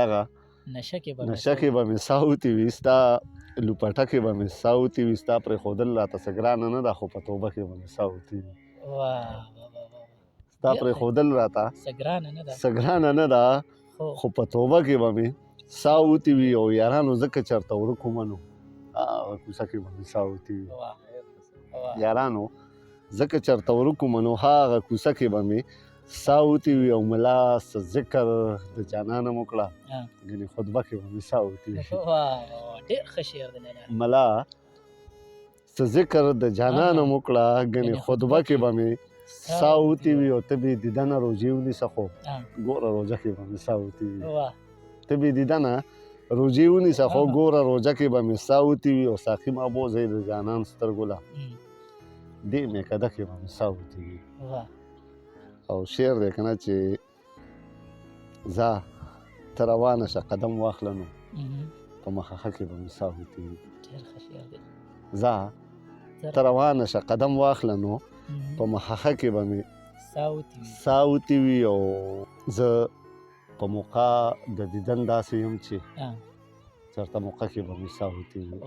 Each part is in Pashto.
دغه نشه کې به نشه کې به مې ساه وتې وي، ستا لوپټه کې به مې ساه وتې وي، ستا پرېښودل راته څه ګرانه نه ده، خو په توبه کې به مې ساه وتې وي. ستا پرېښودل راته څه ګرانه نه ده، څه ګرانه نه ده، خو په توبه کې به مې ساه وتې وي. او یارانو ځکه چېرته ورک ومه نو هغه کوڅه کې به مې ساه وتې وي. یارانو ځکه چېرته ورک ومه نو هغه کوڅه کې به مې ساه وتې وي. او ملا څه ذکر د جانانه مو کړه، ګنې خطبه کې به مې ساه وتې وي. ډېر ښه شعر دی ملا څه ذکر د جانانه مو کړه، ګنې خطبه کې به مې ساه وتې وي. او ته بې دیدنه روژې ونیسه، خو ګوره روژه کې به مې ساه وتې وي. ته بې دیدنه روژې ونیسه، خو ګوره روژه کې به مې ساه وتې وي. او ساقي محبوظ د جانان سترګو له دې میکده کې به مې ساه وتې وي. او شعر دی که نه چې ځه ته روانه شه قدم واخله نو په مخه کې به مې ساه وتې وي. ځه ته روانه شه قدم واخله نو په مخه کې به مې ساه وتې وي. او زه په موقع د دیدن داسې یم چې چېرته موقع کې به مې ساه وتې وي.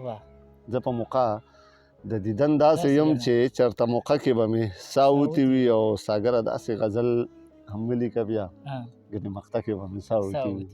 زه په موقع د دیدن داسې یم چې چېرته موقع کې به مې ساه وتې وي. او ساګره داسې غزل هم ولیکه بیا ګنې مقطع کې به مې ساه وتې وي.